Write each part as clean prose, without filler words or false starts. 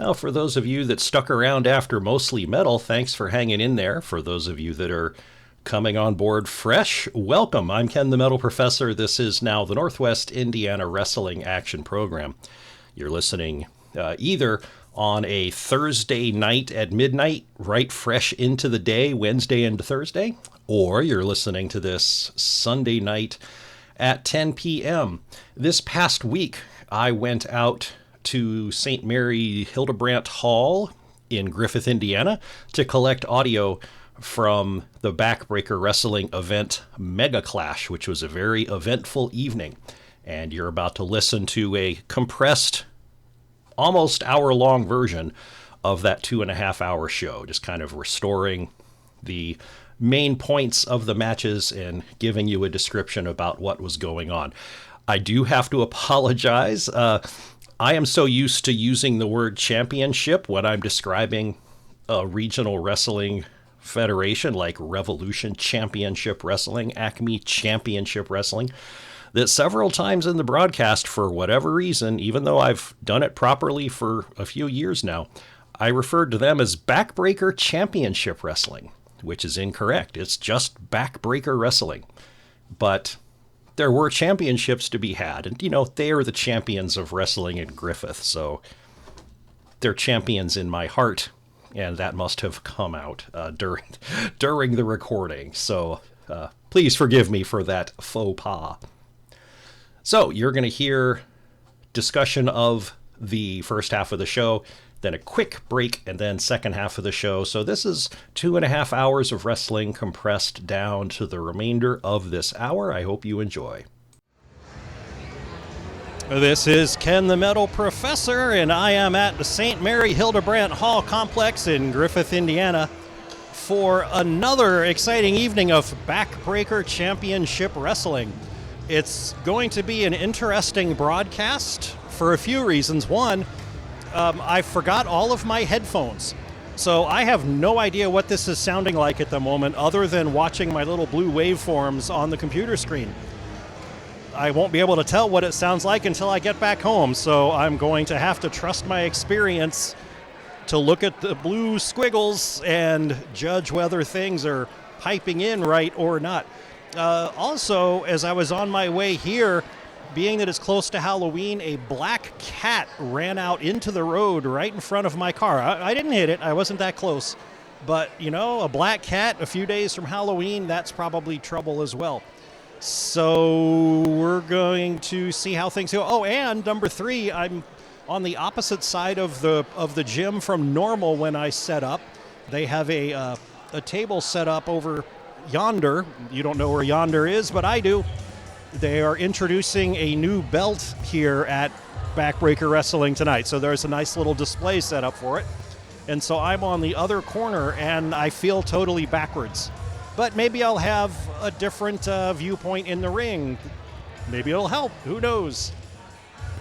Now, for those of you that stuck around after Mostly Metal, thanks for hanging in there. For those of you that are coming on board fresh, welcome. I'm Ken the Metal Professor. This is now the Northwest Indiana Wrestling Action Program. You're listening either on a Thursday night at midnight, right fresh into the day, Wednesday into Thursday, or you're listening to this Sunday night at 10 p.m. This past week, I went out to St. Mary Hildebrandt Hall in Griffith, Indiana, to collect audio from the Backbreaker Wrestling event Megaclash, which was a very eventful evening. And you're about to listen to a compressed, almost hour-long version of that 2.5-hour show, just kind of restoring the main points of the matches and giving you a description about what was going on. I do have to apologize. I am so used to using the word championship when I'm describing a regional wrestling federation like Revolution Championship Wrestling, Acme Championship Wrestling, that several times in the broadcast, for whatever reason, even though I've done it properly for a few years now, I referred to them as Backbreaker Championship Wrestling, which is incorrect. It's just Backbreaker Wrestling. But there were championships to be had, and, you know, they are the champions of wrestling in Griffith, so they're champions in my heart, and that must have come out during the recording. So please forgive me for that faux pas. So you're going to hear discussion of the first half of the show, then a quick break, and then second half of the show. So this is 2.5 hours of wrestling compressed down to the remainder of this hour. I hope you enjoy. This is Ken the Metal Professor, and I am at the St. Mary Hildebrandt Hall complex in Griffith, Indiana, for another exciting evening of Backbreaker Championship Wrestling. It's going to be an interesting broadcast for a few reasons. One, I forgot all of my headphones, so I have no idea what this is sounding like at the moment other than watching my little blue waveforms on the computer screen. I won't be able to tell what it sounds like until I get back home, so I'm going to have to trust my experience to look at the blue squiggles and judge whether things are piping in right or not. Also, as I was on my way here, being that it's close to Halloween, a black cat ran out into the road right in front of my car. I didn't hit it. I wasn't that close. But, you know, a black cat a few days from Halloween, that's probably trouble as well. So we're going to see how things go. Oh, and number 3, I'm on the opposite side of the gym from normal when I set up. They have a table set up over yonder. You don't know where yonder is, but I do. They are introducing a new belt here at Backbreaker Wrestling tonight. So there's a nice little display set up for it. And so I'm on the other corner, and I feel totally backwards. But maybe I'll have a different viewpoint in the ring. Maybe it'll help. Who knows?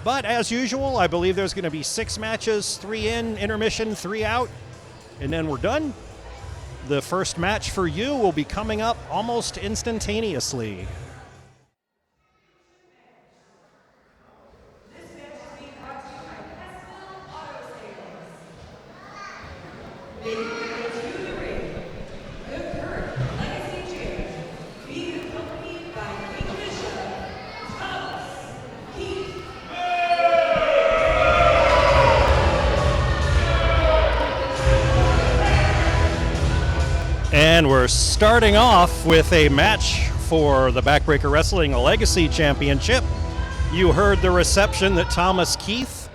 But as usual, I believe there's going to be 6 matches, 3 in, intermission, 3 out, and then we're done. The first match for you will be coming up almost instantaneously. And we're starting off with a match for the Backbreaker Wrestling Legacy Championship. You heard the reception that Thomas Keith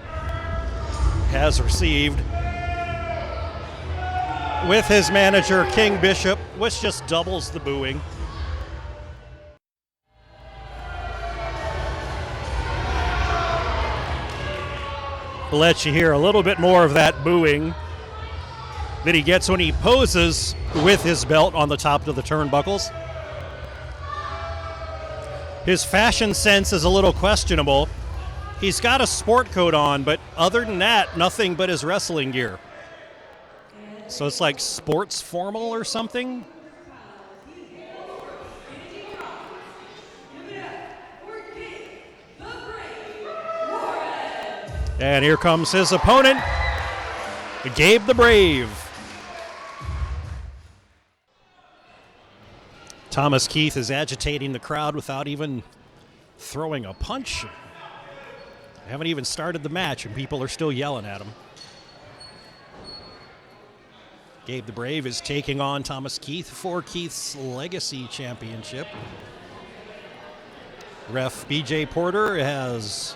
has received with his manager, King Bishop, which just doubles the booing. We'll let you hear a little bit more of that booing that he gets when he poses with his belt on the top of the turnbuckles. His fashion sense is a little questionable. He's got a sport coat on, but other than that, nothing but his wrestling gear. So it's like sports formal or something. And here comes his opponent. Gabe the Brave. Thomas Keith is agitating the crowd without even throwing a punch. They haven't even started the match, and people are still yelling at him. Gabe the Brave is taking on Thomas Keith for Keith's Legacy Championship. Ref BJ Porter has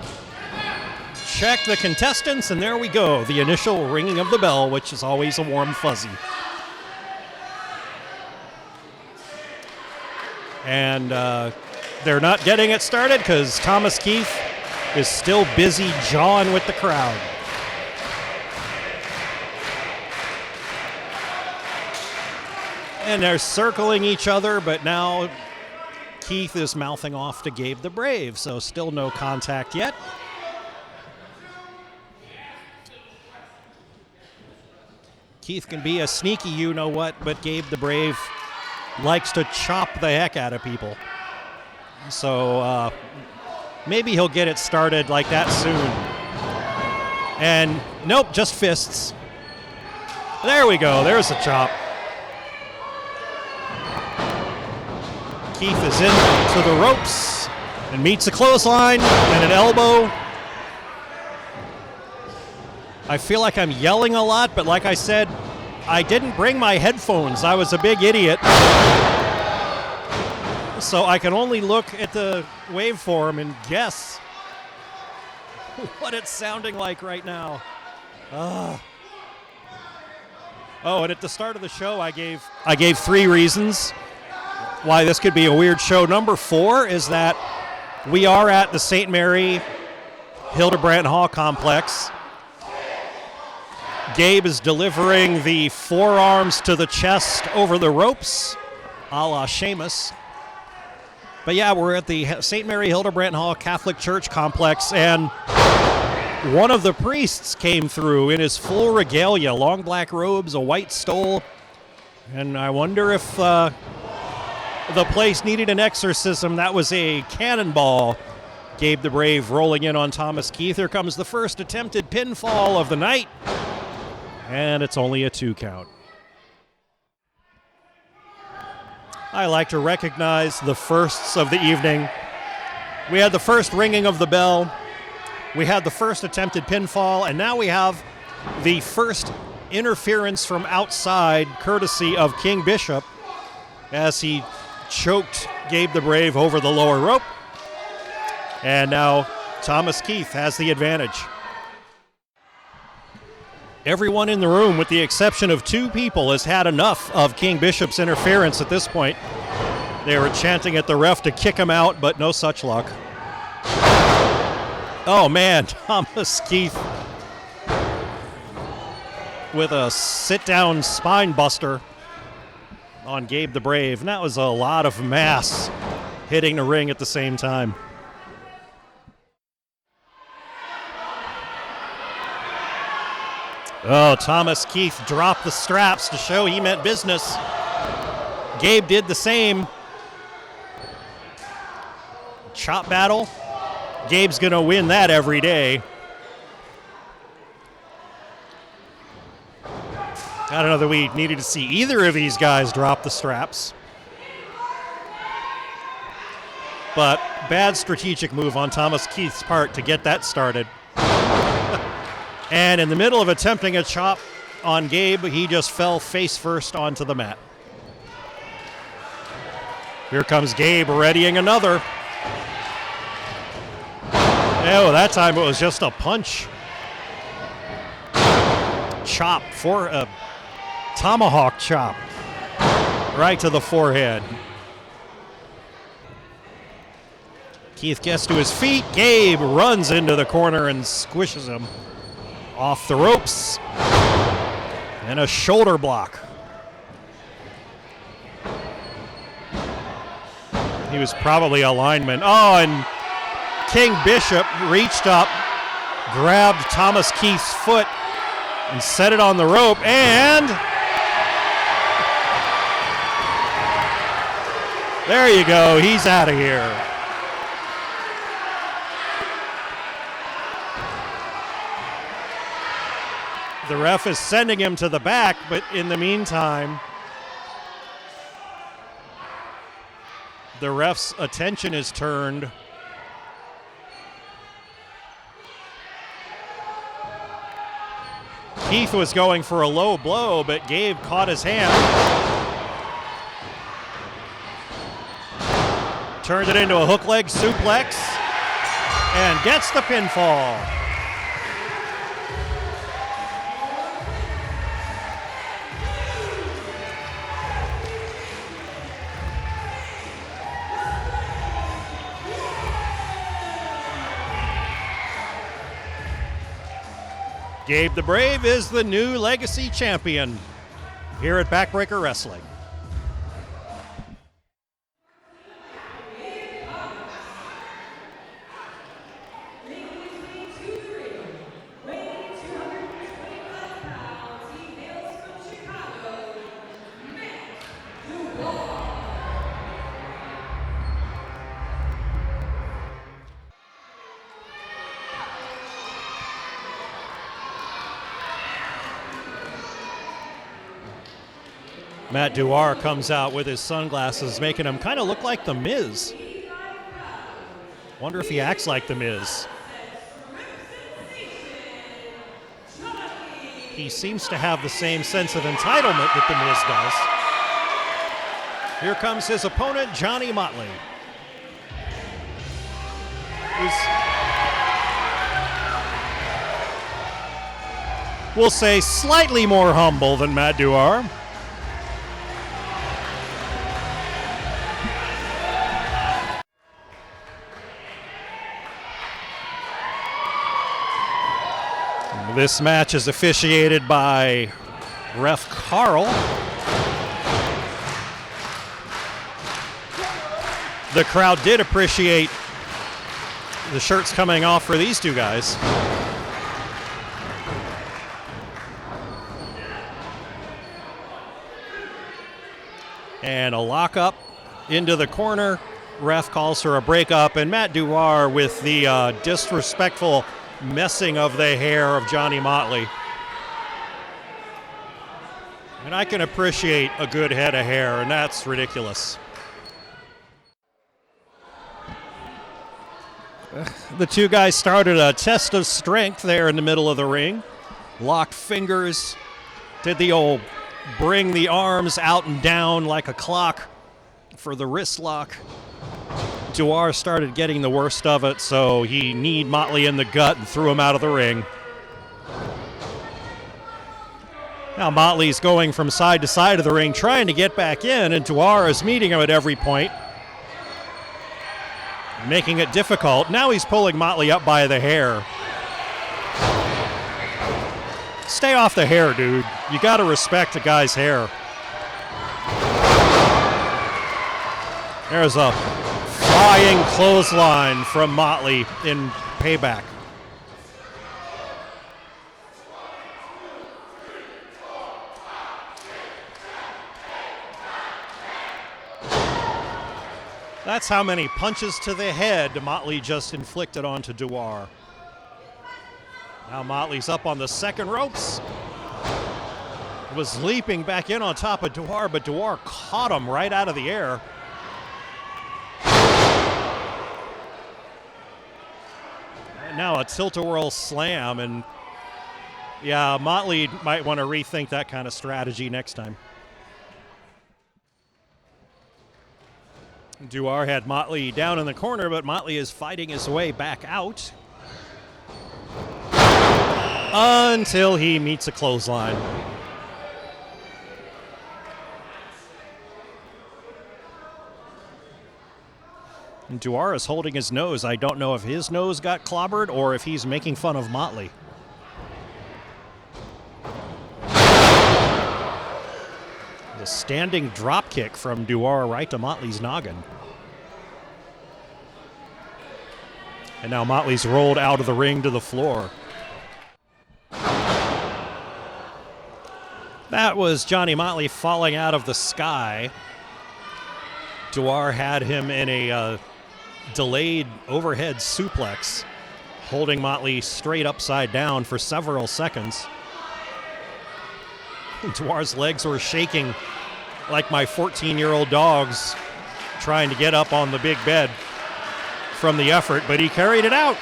checked the contestants, and there we go. The initial ringing of the bell, which is always a warm fuzzy. And they're not getting it started because Thomas Keith is still busy jawing with the crowd. And they're circling each other, but now Keith is mouthing off to Gabe the Brave, so still no contact yet. Keith can be a sneaky you-know-what, but Gabe the Brave likes to chop the heck out of people. So maybe he'll get it started like that soon. And nope, just fists. There we go, there's a chop. Keith is into the ropes and meets a clothesline and an elbow. I feel like I'm yelling a lot, but like I said, I didn't bring my headphones. I was a big idiot. So I can only look at the waveform and guess what it's sounding like right now. Oh, and at the start of the show, I gave 3 reasons why this could be a weird show. Number 4 is that we are at the St. Mary Hildebrandt Hall complex. Gabe is delivering the forearms to the chest over the ropes, a la Sheamus. But yeah, we're at the St. Mary Hildebrandt Hall Catholic Church complex, and one of the priests came through in his full regalia, long black robes, a white stole, and I wonder if the place needed an exorcism. That was a cannonball. Gabe the Brave rolling in on Thomas Keith. Here comes the first attempted pinfall of the night, and it's only a 2 count. I like to recognize the firsts of the evening. We had the first ringing of the bell. We had the first attempted pinfall, and now we have the first interference from outside, courtesy of King Bishop, as he choked Gabe the Brave over the lower rope. And now Thomas Keith has the advantage. Everyone in the room, with the exception of 2 people, has had enough of King Bishop's interference at this point. They were chanting at the ref to kick him out, but no such luck. Oh man, Thomas Keith with a sit-down spine buster on Gabe the Brave. And that was a lot of mass hitting the ring at the same time. Oh, Thomas Keith dropped the straps to show he meant business. Gabe did the same. Chop battle. Gabe's going to win that every day. I don't know that we needed to see either of these guys drop the straps. But bad strategic move on Thomas Keith's part to get that started. And in the middle of attempting a chop on Gabe, he just fell face first onto the mat. Here comes Gabe readying another. Oh, that time it was just a punch. Chop for a tomahawk chop right to the forehead. Keith gets to his feet. Gabe runs into the corner and squishes him off the ropes. And a shoulder block. He was probably a lineman. Oh, and King Bishop reached up, grabbed Thomas Keith's foot, and set it on the rope, and there you go, he's out of here. The ref is sending him to the back, but in the meantime, the ref's attention is turned Keith was going for a low blow, but Gabe caught his hand. Turned it into a hook leg suplex and gets the pinfall. Gabe the Brave is the new Legacy Champion here at Backbreaker Wrestling. Matt Duar comes out with his sunglasses, making him kind of look like The Miz. Wonder if he acts like The Miz. He seems to have the same sense of entitlement that The Miz does. Here comes his opponent, Johnny Motley. We'll say slightly more humble than Matt Duar. This match is officiated by ref Carl. The crowd did appreciate the shirts coming off for these two guys. And a lockup into the corner. Ref calls for a breakup, and Matt Duar with the disrespectful messing of the hair of Johnny Motley. And I can appreciate a good head of hair, and that's ridiculous. The two guys started a test of strength there in the middle of the ring. Locked fingers, did the old bring the arms out and down like a clock for the wrist lock. Duar started getting the worst of it, so he kneed Motley in the gut and threw him out of the ring. Now Motley's going from side to side of the ring trying to get back in, and Duar is meeting him at every point, making it difficult. Now he's pulling Motley up by the hair. Stay off the hair, dude. You got to respect a guy's hair. There's a flying clothesline from Motley in payback. That's how many punches to the head Motley just inflicted onto Duar. Now Motley's up on the second ropes. Was leaping back in on top of Duar, but Duar caught him right out of the air. Now a tilt-a-whirl slam, and yeah, Motley might want to rethink that kind of strategy next time. Duar had Motley down in the corner, but Motley is fighting his way back out until he meets a clothesline. And Duar is holding his nose. I don't know if his nose got clobbered or if he's making fun of Motley. The standing drop kick from Duar right to Motley's noggin. And now Motley's rolled out of the ring to the floor. That was Johnny Motley falling out of the sky. Duar had him in a delayed overhead suplex, holding Motley straight upside down for several seconds. Duar's legs were shaking like my 14-year-old dog's trying to get up on the big bed from the effort, but he carried it out.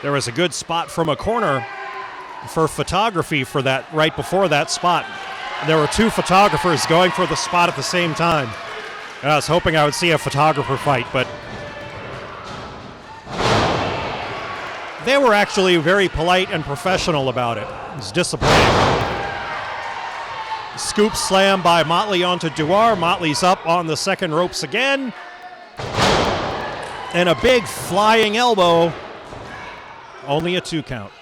There was a good spot from a corner for photography for that, right before that spot. There were two photographers going for the spot at the same time. And I was hoping I would see a photographer fight, but they were actually very polite and professional about it. It was disappointing. Scoop slam by Motley onto Duar. Motley's up on the second ropes again. And a big flying elbow. Only a 2 count.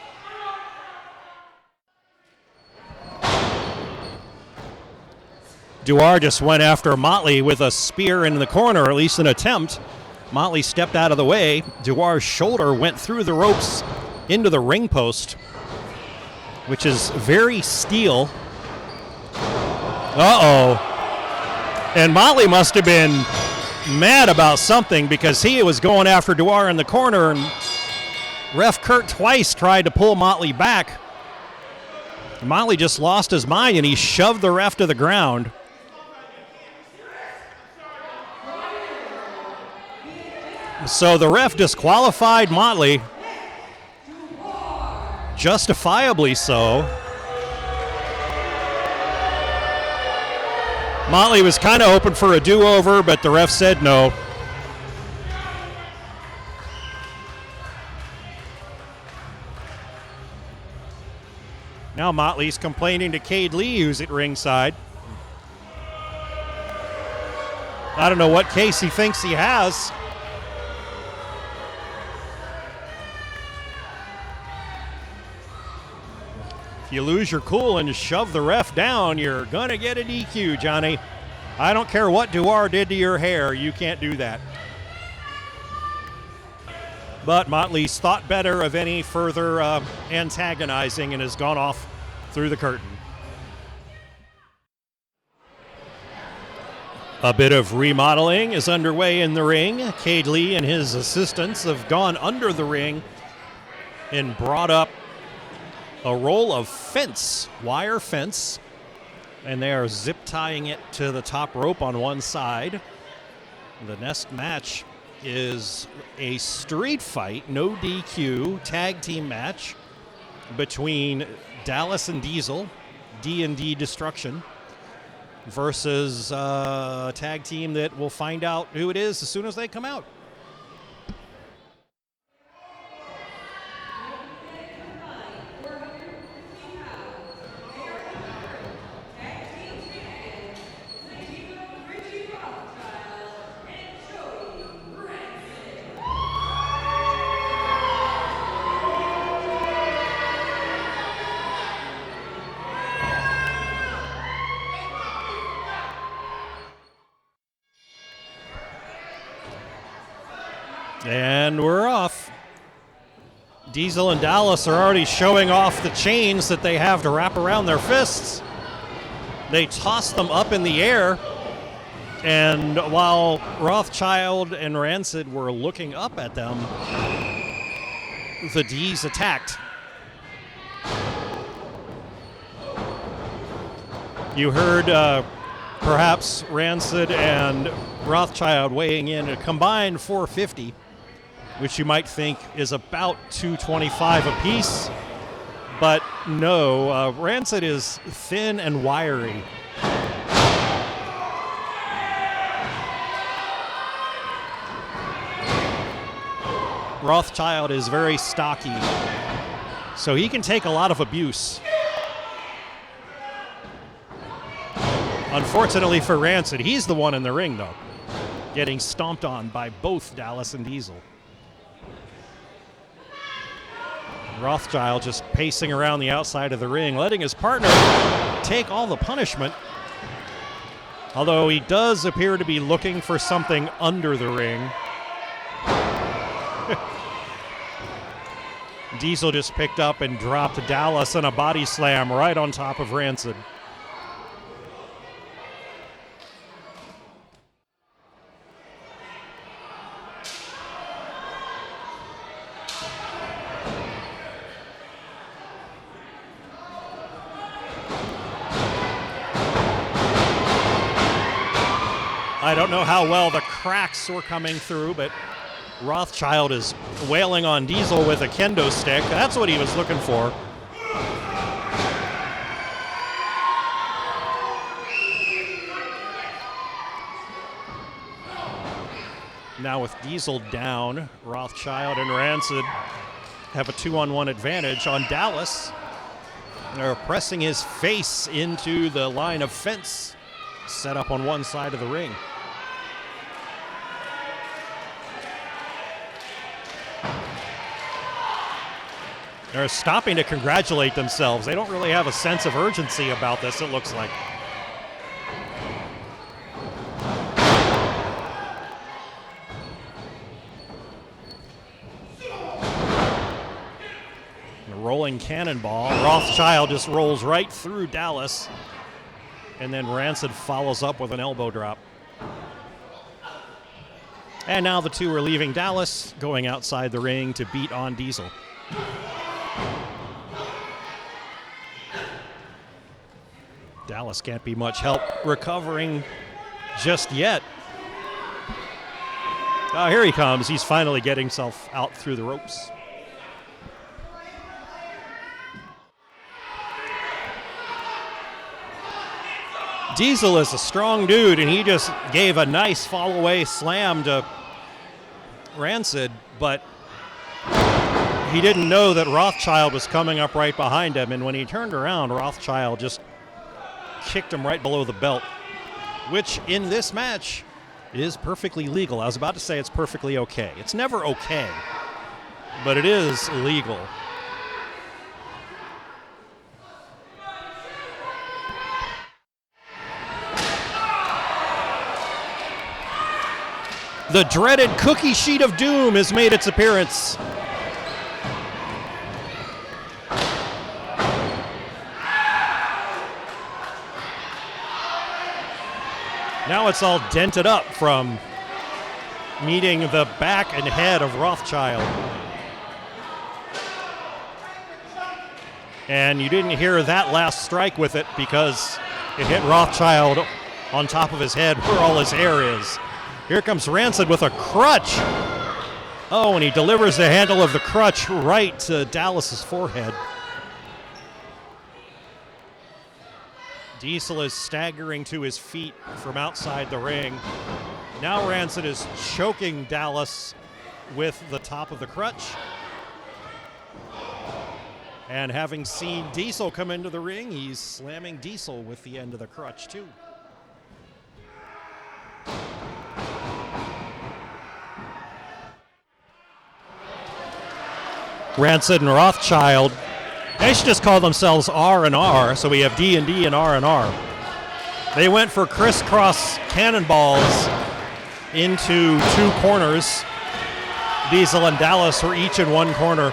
Duar just went after Motley with a spear in the corner, or at least an attempt. Motley stepped out of the way. Duar's shoulder went through the ropes into the ring post, which is very steel. Uh-oh. And Motley must have been mad about something because he was going after Duar in the corner, and Ref Kurt twice tried to pull Motley back. Motley just lost his mind, and he shoved the ref to the ground. So the ref disqualified Motley, justifiably so. Motley was kind of hoping for a do-over, but the ref said no. Now Motley's complaining to Cade Lee, who's at ringside. I don't know what case he thinks he has. If you lose your cool and shove the ref down, you're going to get a DQ, Johnny. I don't care what Duar did to your hair, you can't do that. But Motley's thought better of any further antagonizing and has gone off through the curtain. A bit of remodeling is underway in the ring. Cade Lee and his assistants have gone under the ring and brought up a roll of fence, wire fence, and they are zip tying it to the top rope on one side. The next match is a street fight, no DQ, tag team match between Dallas and Diesel, D&D Destruction, versus a tag team that we'll find out who it is as soon as they come out. And we're off. Diesel and Dallas are already showing off the chains that they have to wrap around their fists. They toss them up in the air, and while Rothschild and Rancid were looking up at them, the D's attacked. You heard perhaps Rancid and Rothschild weighing in a combined 450, which you might think is about 225 apiece. But no, Rancid is thin and wiry. Rothschild is very stocky, so he can take a lot of abuse. Unfortunately for Rancid, he's the one in the ring, though, getting stomped on by both Dallas and Diesel. Rothschild just pacing around the outside of the ring, letting his partner take all the punishment, although he does appear to be looking for something under the ring. Diesel just picked up and dropped Dallas in a body slam right on top of Rancid. I don't know how well the cracks were coming through, but Rothschild is wailing on Diesel with a kendo stick. That's what he was looking for. Now with Diesel down, Rothschild and Rancid have a 2-on-1 advantage on Dallas. They're pressing his face into the line of fence set up on one side of the ring. They're stopping to congratulate themselves. They don't really have a sense of urgency about this, it looks like. Rolling cannonball. Rothschild just rolls right through Dallas. And then Rancid follows up with an elbow drop. And now the two are leaving Dallas, going outside the ring to beat on Diesel. Dallas can't be much help recovering just yet. Oh, here he comes. He's finally getting himself out through the ropes. Diesel is a strong dude, and he just gave a nice fall-away slam to Rancid, but he didn't know that Rothschild was coming up right behind him, and when he turned around, Rothschild just kicked him right below the belt, which in this match is perfectly legal. I was about to say it's perfectly okay. It's never okay, but it is legal. The dreaded cookie sheet of doom has made its appearance. Now it's all dented up from meeting the back and head of Rothschild. And you didn't hear that last strike with it because it hit Rothschild on top of his head where all his hair is. Here comes Rancid with a crutch. Oh, and he delivers the handle of the crutch right to Dallas's forehead. Diesel is staggering to his feet from outside the ring. Now Rancid is choking Dallas with the top of the crutch. And having seen Diesel come into the ring, he's slamming Diesel with the end of the crutch too. Rancid and Rothschild, they should just call themselves R&R, so we have D&D and R&R. They went for crisscross cannonballs into two corners. Diesel and Dallas were each in one corner.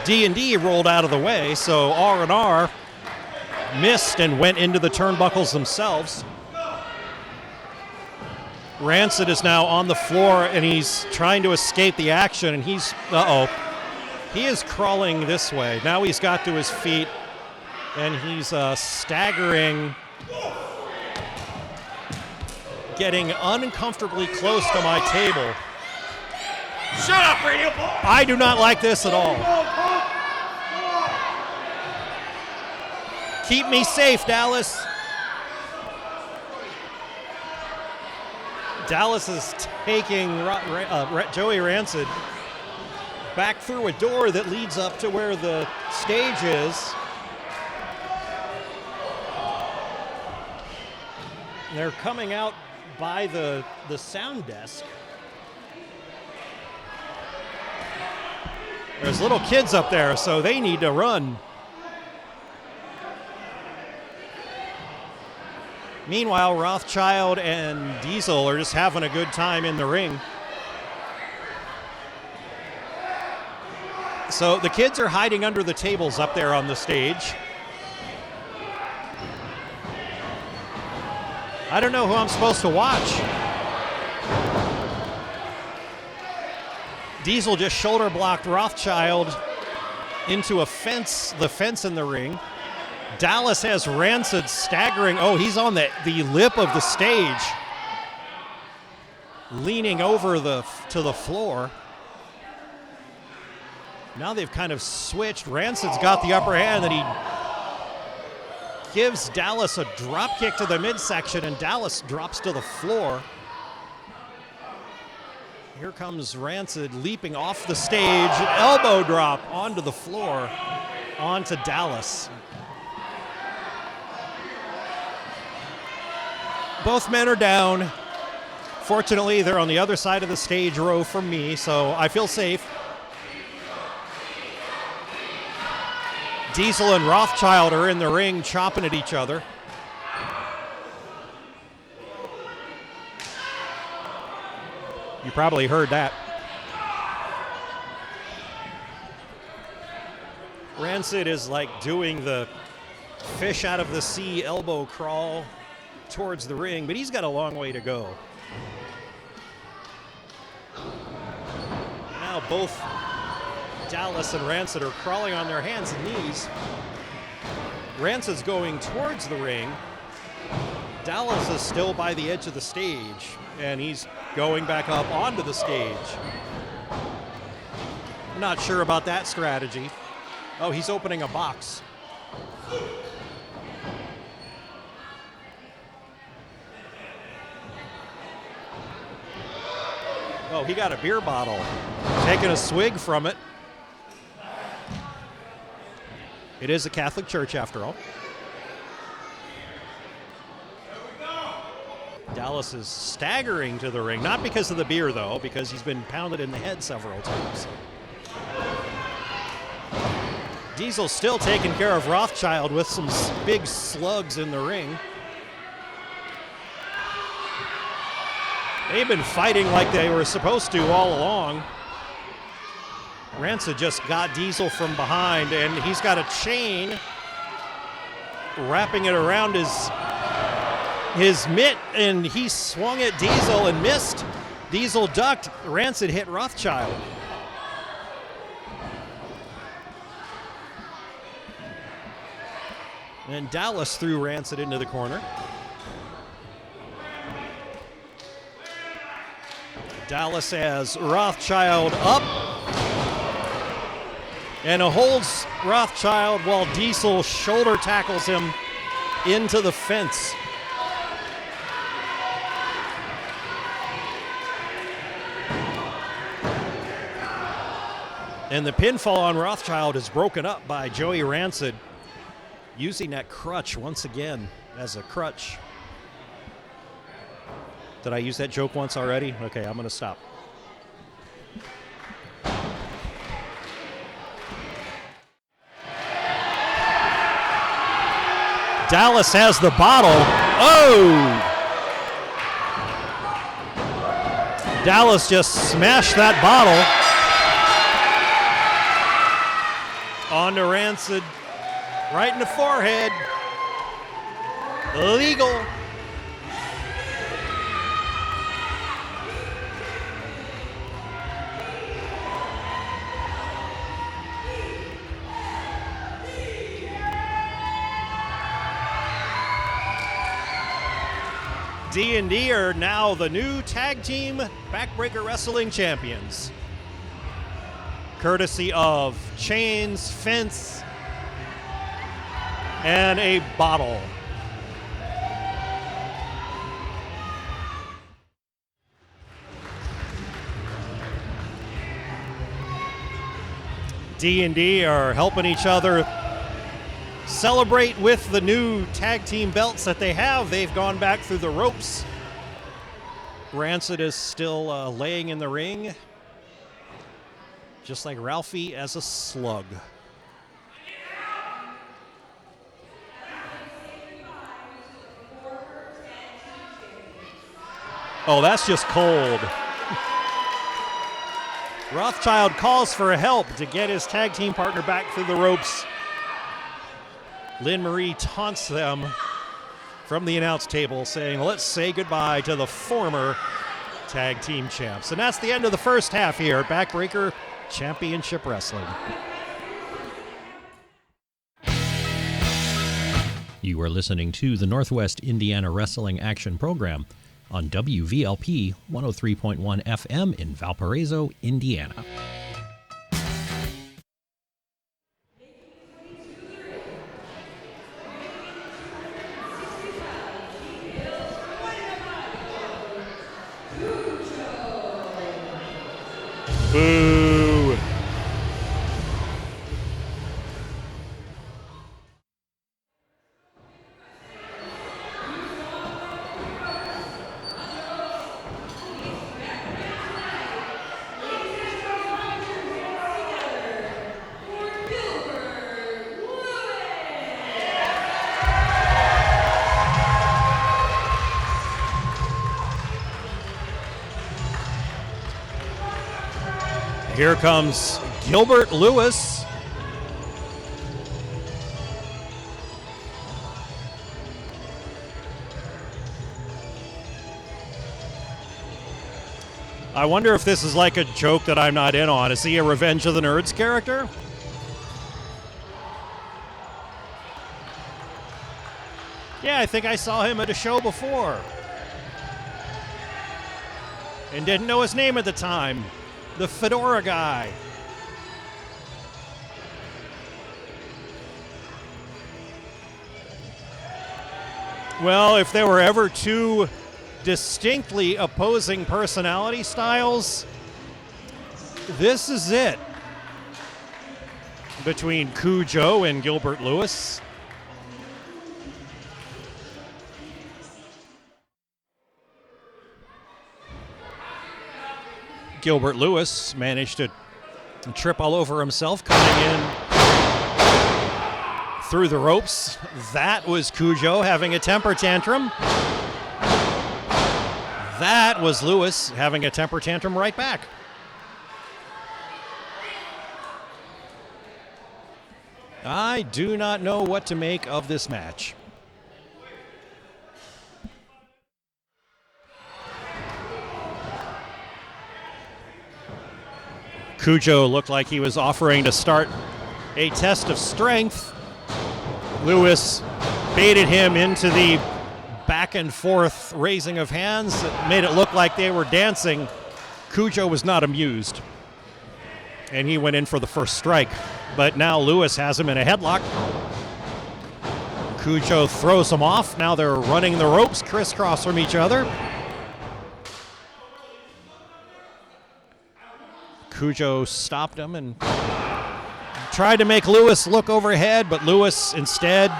D&D rolled out of the way, so R&R missed and went into the turnbuckles themselves. Rancid is now on the floor, and he's trying to escape the action, and he's, he is crawling this way. Now he's got to his feet, and he's staggering, getting uncomfortably close to my table. Shut up, radio boy! I do not like this at all. Keep me safe, Dallas. Dallas is taking Joey Rancid back through a door that leads up to where the stage is. They're coming out by the sound desk. There's little kids up there, so they need to run. Meanwhile, Rothschild and Diesel are just having a good time in the ring. So the kids are hiding under the tables up there on the stage. I don't know who I'm supposed to watch. Diesel just shoulder blocked Rothschild into a fence, the fence in the ring. Dallas has Rancid staggering. Oh, he's on the lip of the stage. leaning over to the floor. Now they've kind of switched. Rancid's got the upper hand, and he gives Dallas a drop kick to the midsection, and Dallas drops to the floor. Here comes Rancid leaping off the stage, elbow drop onto the floor, onto Dallas. Both men are down. Fortunately, they're on the other side of the stage row from me, so I feel safe. Diesel and Rothschild are in the ring chopping at each other. You probably heard that. Rancid is like doing the fish out of the sea elbow crawl towards the ring, but he's got a long way to go. Now both Dallas and Rancid are crawling on their hands and knees. Rancid's going towards the ring. Dallas is still by the edge of the stage, and he's going back up onto the stage. I'm not sure about that strategy. Oh, he's opening a box. Oh, he got a beer bottle. Taking a swig from it. It is a Catholic church, after all. Dallas is staggering to the ring, not because of the beer, though, because he's been pounded in the head several times. Diesel's still taking care of Rothschild with some big slugs in the ring. They've been fighting like they were supposed to all along. Rancid just got Diesel from behind, and he's got a chain wrapping it around his mitt, and he swung at Diesel and missed. Diesel ducked. Rancid hit Rothschild. And Dallas threw Rancid into the corner. Dallas has Rothschild up and holds Rothschild while Diesel shoulder tackles him into the fence. And the pinfall on Rothschild is broken up by Joey Rancid, using that crutch once again as a crutch. Did I use that joke once already? Okay, I'm going to stop. Dallas has the bottle. Oh! Dallas just smashed that bottle onto Rancid, right in the forehead. Illegal. D&D are now the new tag team Backbreaker Wrestling champions, courtesy of chains, fence, and a bottle. D&D are helping each other celebrate with the new tag team belts that they have. They've gone back through the ropes. Rancid is still laying in the ring, just like Ralphie as a slug. Oh, that's just cold. Rothschild calls for help to get his tag team partner back through the ropes. Lynn Marie taunts them from the announce table, saying, let's say goodbye to the former tag team champs. And that's the end of the first half here at Backbreaker Championship Wrestling. You are listening to the Northwest Indiana Wrestling Action Program. on WVLP 103.1 FM in Valparaiso, Indiana. Boo! Here comes Gilbert Lewis. I wonder if this is like a joke that I'm not in on. Is he a Revenge of the Nerds character? Yeah, I think I saw him at a show before. And didn't know his name at the time. The fedora guy. Well, if there were ever two distinctly opposing personality styles, this is it. Between Cujo and Gilbert Lewis. Gilbert Lewis managed to trip all over himself coming in through the ropes. That was Cujo having a temper tantrum. That was Lewis having a temper tantrum right back. I do not know what to make of this match. Cujo looked like he was offering to start a test of strength. Lewis baited him into the back and forth raising of hands that made it look like they were dancing. Cujo was not amused, and he went in for the first strike. But now Lewis has him in a headlock. Cujo throws him off. Now they're running the ropes crisscross from each other. Cujo stopped him and tried to make Lewis look overhead, but Lewis instead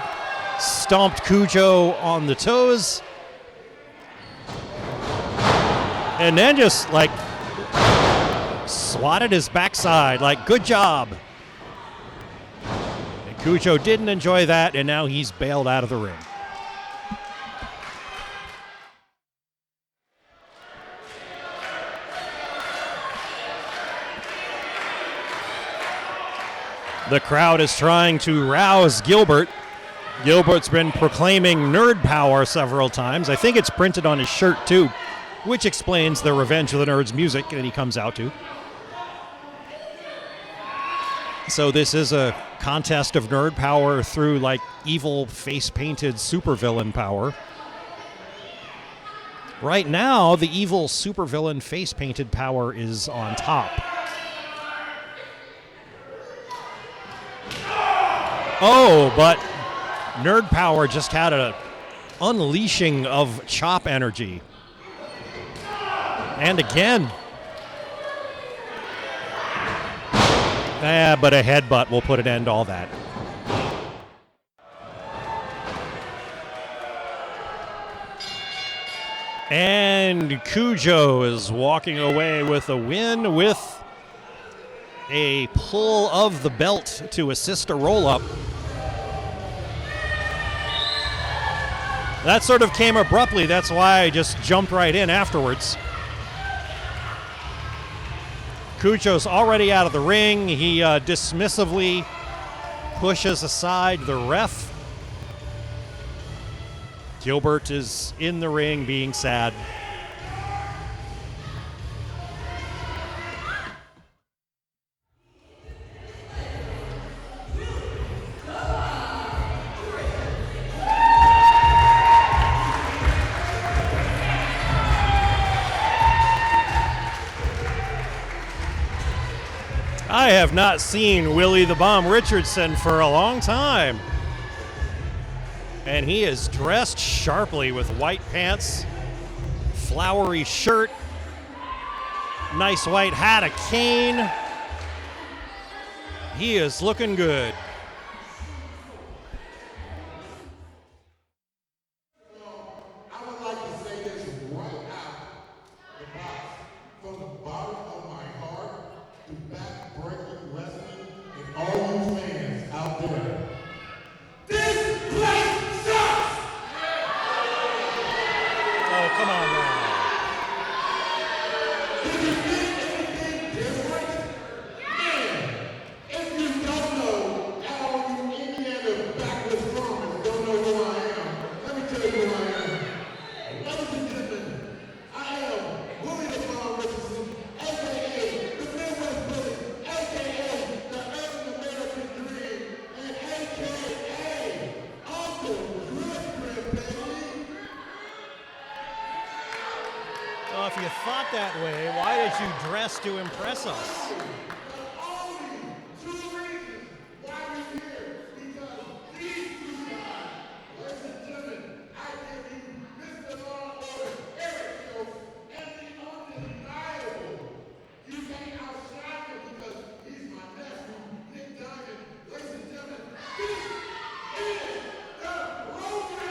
stomped Cujo on the toes. And then just like swatted his backside, like, good job. And Cujo didn't enjoy that, and now he's bailed out of the ring. The crowd is trying to rouse Gilbert. Gilbert's been proclaiming nerd power several times. I think it's printed on his shirt, too, which explains the Revenge of the Nerds music that he comes out to. So this is a contest of nerd power through, like, evil face-painted supervillain power. Right now, the evil supervillain face-painted power is on top. Oh, but Nerd Power just had an unleashing of chop energy. And again. But a headbutt will put an end to all that. And Cujo is walking away with a win with a pull of the belt to assist a roll-up. That sort of came abruptly. That's why I just jumped right in afterwards. Cujo's already out of the ring. He dismissively pushes aside the ref. Gilbert is in the ring being sad. I have not seen Willie the Bomb Richardson for a long time. And he is dressed sharply with white pants, flowery shirt, nice white hat, a cane. He is looking good. I would like to say this right out the box. From the bottom of my heart to Backbreaker Wrestling and all you fans out there. This place sucks! Oh, come on now. If you think anything different, man, if you don't know, all you Indiana backwoods farmers don't know who I am, let me tell you who I am. Ladies and gentlemen, I am Willie the Bomb Richardson, a.k.a. the Midwest Bully, a.k.a. the Urban American Dream, and a.k.a. Uncle Griffith, baby. Well, if you thought that way, why did you dress to impress us? Only two reasons why we're here, because these two guys, ladies and gentlemen, I give you Mr. Law and Order, Eric Schultz, and the undeniable. You can't outshine him because he's my nephew, Nick Diamond. Ladies and gentlemen, this is the program.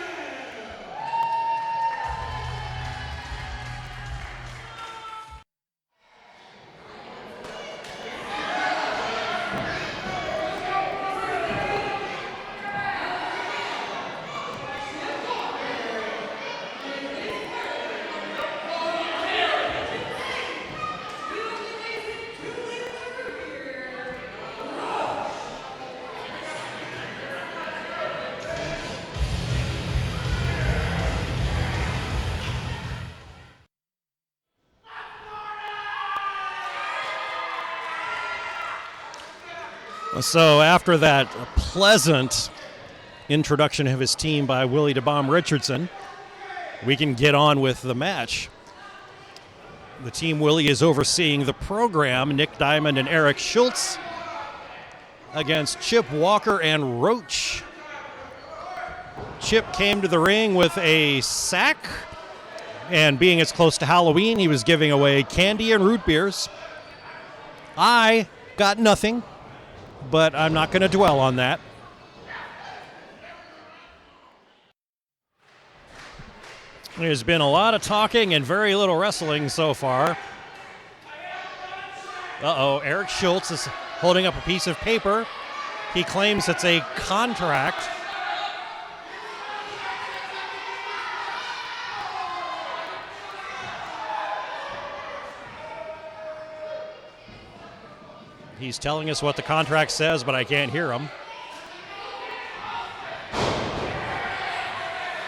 So after that pleasant introduction of his team by Willie the Bomb Richardson, we can get on with the match. The team Willie is overseeing the program, Nick Diamond and Eric Schultz, against Chip Walker and Roach. Chip came to the ring with a sack, and being as close to Halloween, he was giving away candy and root beers. I got nothing, but I'm not going to dwell on that. There's been a lot of talking and very little wrestling so far. Eric Schultz is holding up a piece of paper. He claims it's a contract. He's telling us what the contract says, but I can't hear him.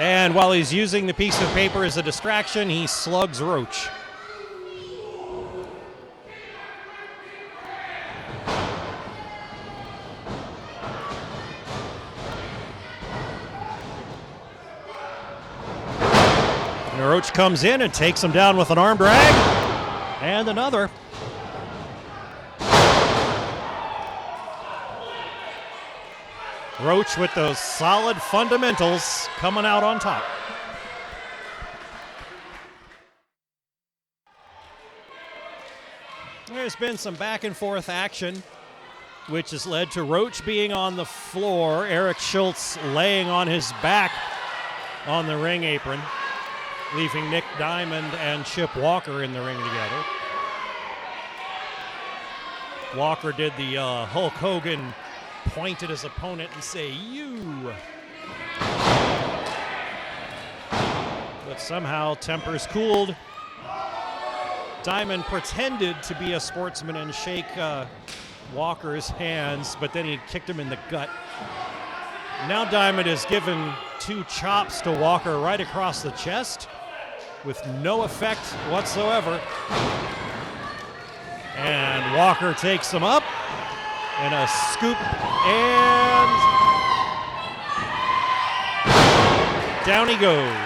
And while he's using the piece of paper as a distraction, he slugs Roach. And Roach comes in and takes him down with an arm drag. And another. Roach with those solid fundamentals coming out on top. There's been some back and forth action, which has led to Roach being on the floor, Eric Schultz laying on his back on the ring apron, leaving Nick Diamond and Chip Walker in the ring together. Walker did the Hulk Hogan point at his opponent and say, "You." But somehow tempers cooled. Diamond pretended to be a sportsman and shake Walker's hands, but then he kicked him in the gut. Now Diamond has given two chops to Walker right across the chest with no effect whatsoever. And Walker takes him up in a scoop, and down he goes.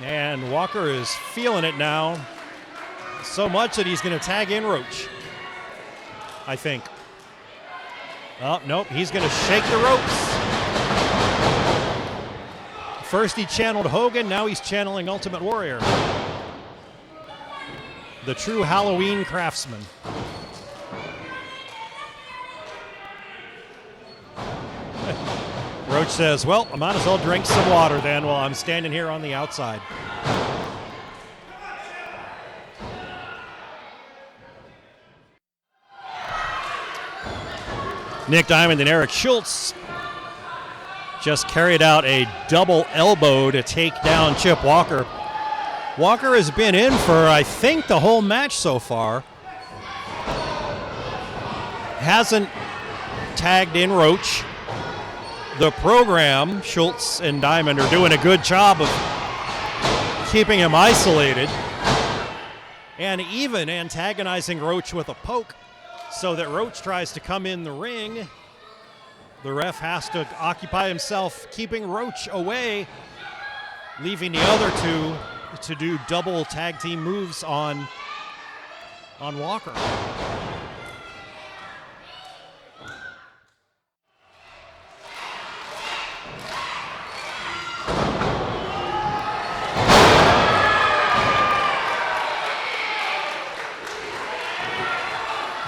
And Walker is feeling it now. So much that he's going to tag in Roach, I think. Oh, nope, he's going to shake the ropes. First he channeled Hogan, now he's channeling Ultimate Warrior. The true Halloween craftsman. Roach says, well, I might as well drink some water then while I'm standing here on the outside. Nick Diamond and Eric Schultz just carried out a double elbow to take down Chip Walker. Walker has been in for, I think, the whole match so far. Hasn't tagged in Roach. The program, Schultz and Diamond, are doing a good job of keeping him isolated and even antagonizing Roach with a poke so that Roach tries to come in the ring. The ref has to occupy himself keeping Roach away, leaving the other two to do double tag team moves on Walker.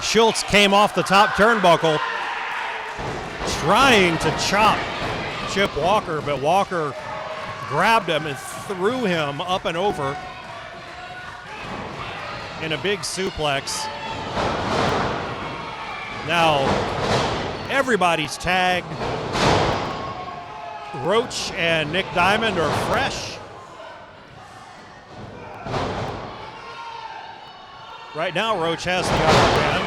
Schultz came off the top turnbuckle trying to chop Chip Walker, but Walker grabbed him and threw him up and over in a big suplex. Now, everybody's tagged. Roach and Nick Diamond are fresh. Right now, Roach has the upper hand.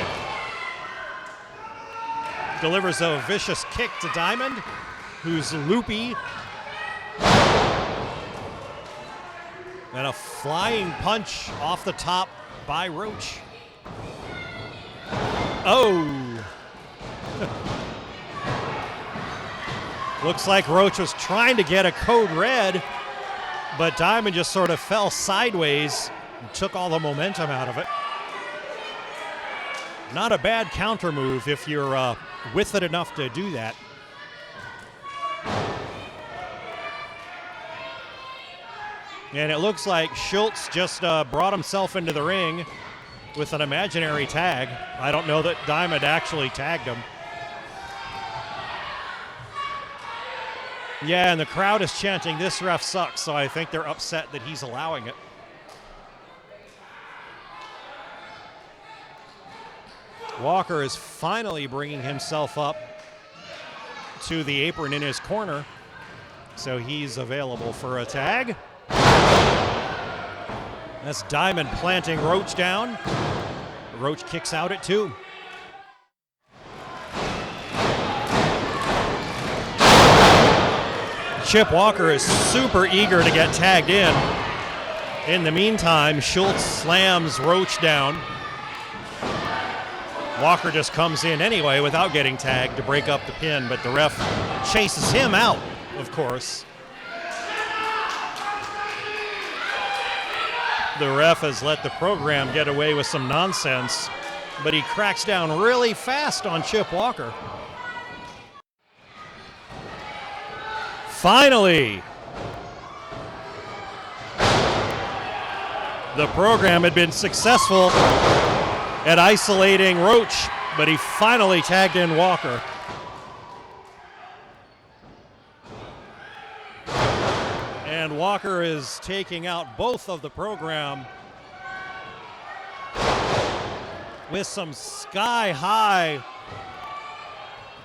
Delivers a vicious kick to Diamond, who's loopy. And a flying punch off the top by Roach. Oh! Looks like Roach was trying to get a code red, but Diamond just sort of fell sideways and took all the momentum out of it. Not a bad counter move if you're with it enough to do that. And it looks like Schultz just brought himself into the ring with an imaginary tag. I don't know that Diamond actually tagged him. Yeah, and the crowd is chanting, "This ref sucks," so I think they're upset that he's allowing it. Walker is finally bringing himself up to the apron in his corner, so he's available for a tag. That's Diamond planting Roach down. Roach kicks out at 2. Chip Walker is super eager to get tagged in. In the meantime, Schultz slams Roach down. Walker just comes in anyway without getting tagged to break up the pin, but the ref chases him out, of course. The ref has let the program get away with some nonsense, but he cracks down really fast on Chip Walker. Finally, the program had been successful at isolating Roach, but he finally tagged in Walker. And Walker is taking out both of the program with some sky-high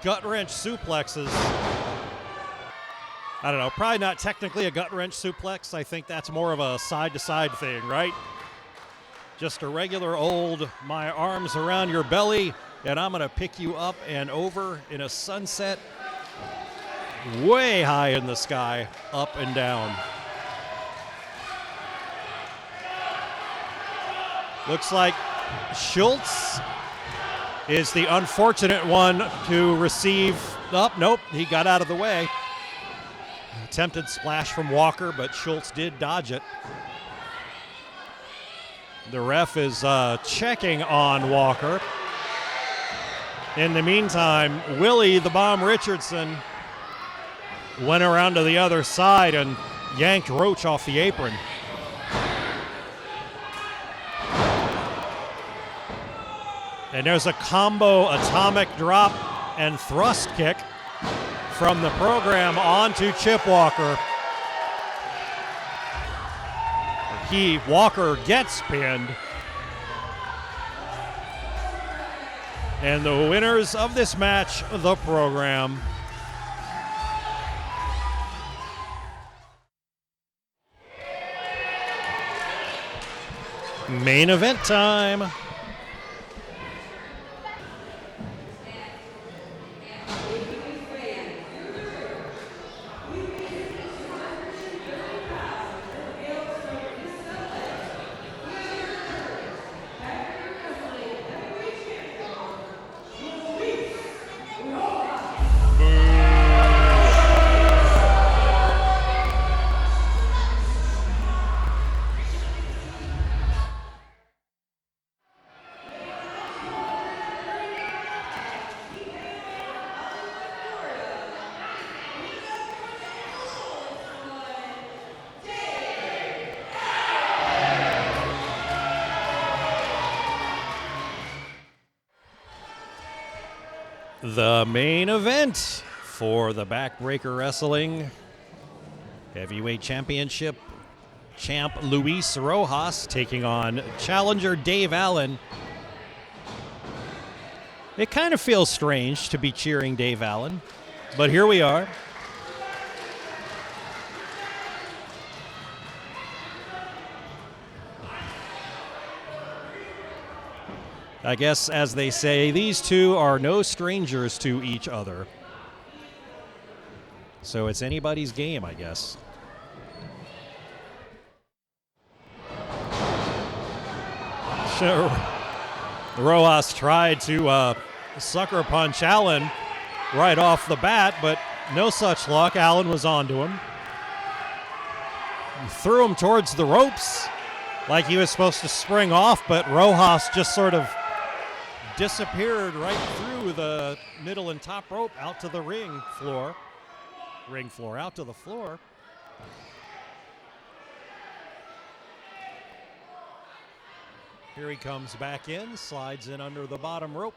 gut-wrench suplexes. I don't know, probably not technically a gut-wrench suplex. I think that's more of a side-to-side thing, right? Just a regular old, my arms around your belly, and I'm going to pick you up and over in a sunset way high in the sky, up and down. Looks like Schultz is the unfortunate one to receive. Oh, nope, he got out of the way. Attempted splash from Walker, but Schultz did dodge it. The ref is checking on Walker. In the meantime, Willie the Bomb Richardson went around to the other side and yanked Roach off the apron. And there's a combo atomic drop and thrust kick from the program onto Chip Walker. Walker gets pinned. And the winners of this match, the program. Main event time. The main event for the Backbreaker Wrestling Heavyweight Championship champ Luis Rojas taking on challenger Dave Allen. It kind of feels strange to be cheering Dave Allen, but here we are. I guess, as they say, these two are no strangers to each other. So it's anybody's game, I guess. Sure. Rojas tried to sucker punch Allen right off the bat, but no such luck. Allen was onto him. He threw him towards the ropes like he was supposed to spring off, but Rojas just sort of disappeared right through the middle and top rope out to the ring floor, out to the floor. Here he comes back in, slides in under the bottom rope.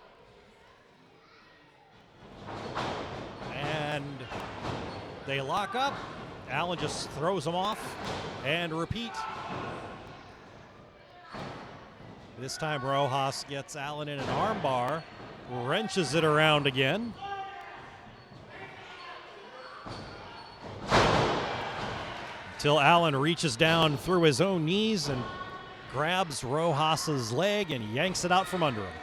And they lock up. Allen just throws him off and repeat. This time Rojas gets Allen in an armbar, wrenches it around again. Till Allen reaches down through his own knees and grabs Rojas's leg and yanks it out from under him.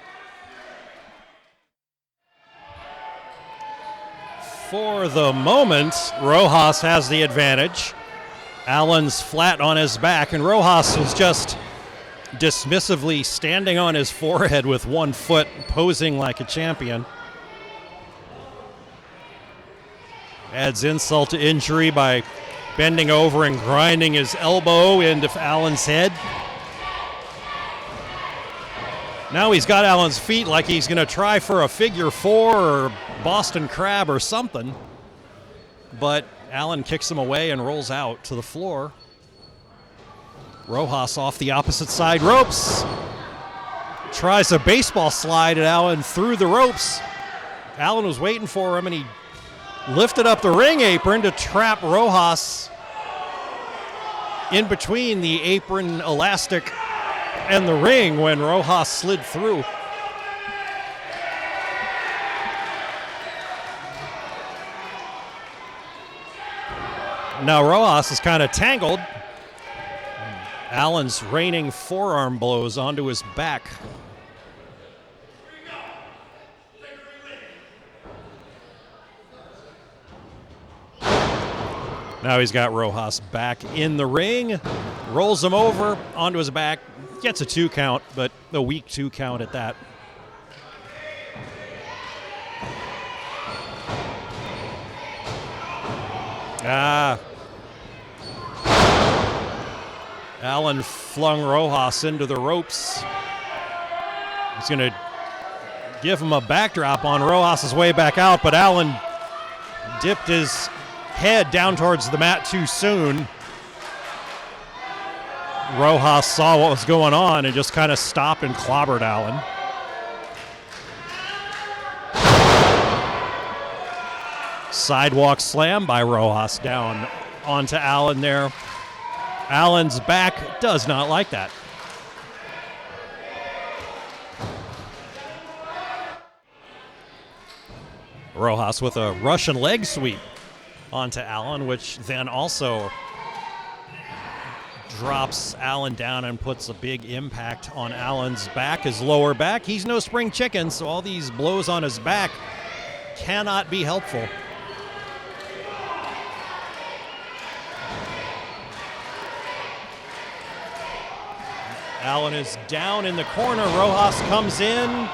For the moment, Rojas has the advantage. Allen's flat on his back, and Rojas is just dismissively standing on his forehead with one foot, posing like a champion. Adds insult to injury by bending over and grinding his elbow into Allen's head. Now he's got Allen's feet like he's going to try for a figure four or Boston Crab or something. But Allen kicks him away and rolls out to the floor. Rojas off the opposite side ropes. Tries a baseball slide at Allen through the ropes. Allen was waiting for him, and he lifted up the ring apron to trap Rojas in between the apron elastic and the ring when Rojas slid through. Now Rojas is kind of tangled. Allen's raining forearm blows onto his back. Now he's got Rojas back in the ring, rolls him over onto his back, gets a 2 count, but a weak 2 count at that. Allen flung Rojas into the ropes. He's going to give him a backdrop on Rojas' way back out, but Allen dipped his head down towards the mat too soon. Rojas saw what was going on and just kind of stopped and clobbered Allen. Sidewalk slam by Rojas down onto Allen there. Allen's back does not like that. Rojas with a Russian leg sweep onto Allen, which then also drops Allen down and puts a big impact on Allen's back, his lower back. He's no spring chicken, so all these blows on his back cannot be helpful. Allen is down in the corner. Rojas comes in.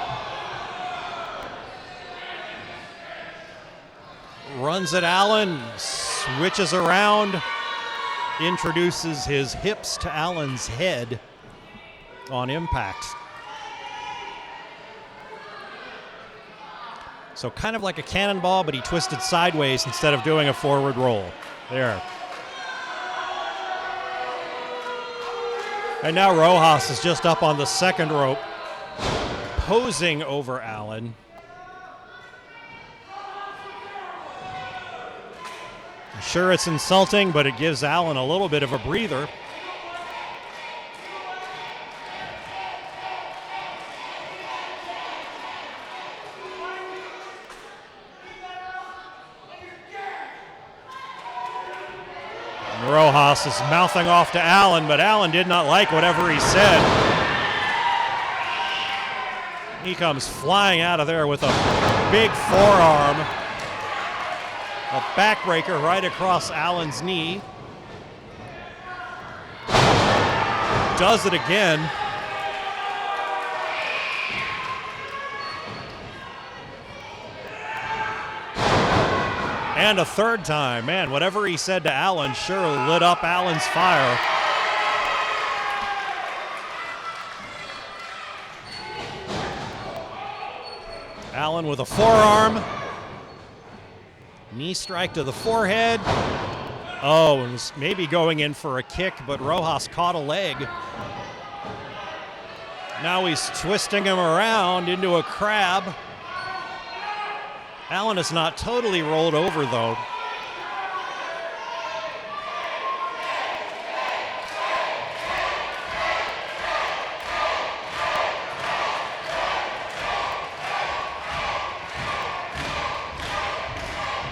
Runs at Allen, switches around, introduces his hips to Allen's head on impact. So kind of like a cannonball, but he twisted sideways instead of doing a forward roll. There. And now Rojas is just up on the second rope, posing over Allen. Sure, it's insulting, but it gives Allen a little bit of a breather. And Rojas is mouthing off to Allen, but Allen did not like whatever he said. He comes flying out of there with a big forearm. A backbreaker right across Allen's knee. Does it again. And a third time. Man, whatever he said to Allen sure lit up Allen's fire. Allen with a forearm. Knee strike to the forehead. Oh, and was maybe going in for a kick, but Rojas caught a leg. Now he's twisting him around into a crab. Allen is not totally rolled over, though.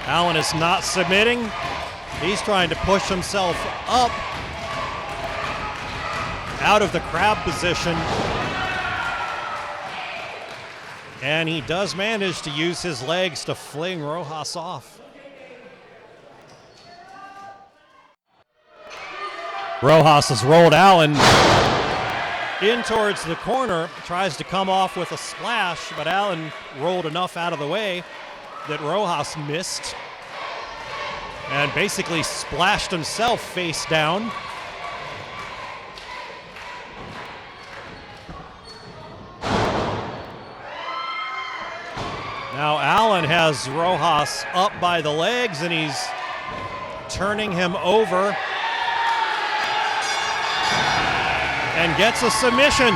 Allen is not submitting. He's trying to push himself up out of the crab position. And he does manage to use his legs to fling Rojas off. Rojas has rolled Allen in towards the corner, tries to come off with a splash, but Allen rolled enough out of the way that Rojas missed and basically splashed himself face down. Now Allen has Rojas up by the legs and he's turning him over and gets a submission.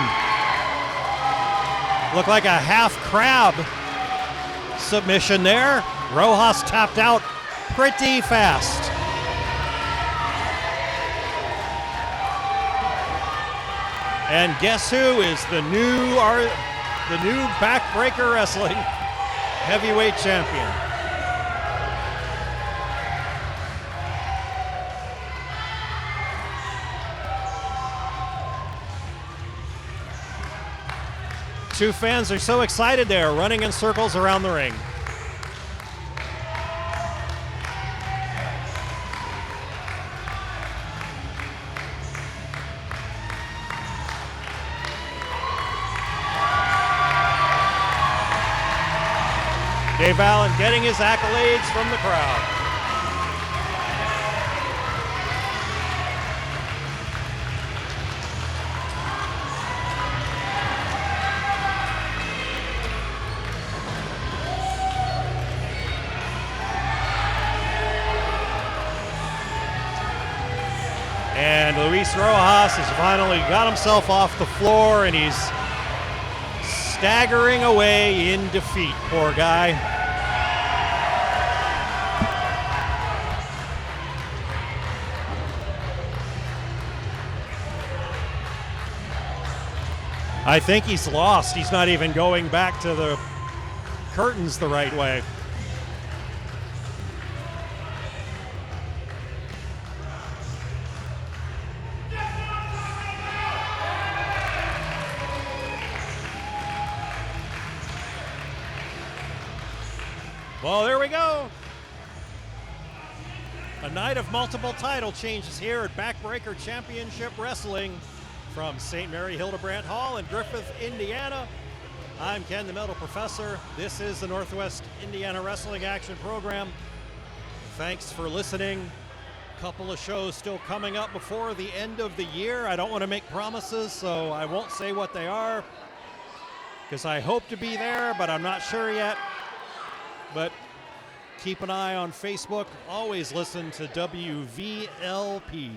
Looked like a half crab submission there. Rojas tapped out pretty fast. And guess who is the new Backbreaker Wrestling heavyweight champion? Two fans are so excited they're running in circles around the ring. Dave Allen getting his accolades from the crowd. And Luis Rojas has finally got himself off the floor, and he's staggering away in defeat. Poor guy. I think he's lost. He's not even going back to the curtains the right way. Well, there we go. A night of multiple title changes here at Backbreaker Championship Wrestling from St. Mary Hildebrandt Hall in Griffith, Indiana. I'm Ken, the Metal Professor. This is the Northwest Indiana Wrestling Action Program. Thanks for listening. A couple of shows still coming up before the end of the year. I don't want to make promises, so I won't say what they are, because I hope to be there, but I'm not sure yet. But keep an eye on Facebook. Always listen to WVLP.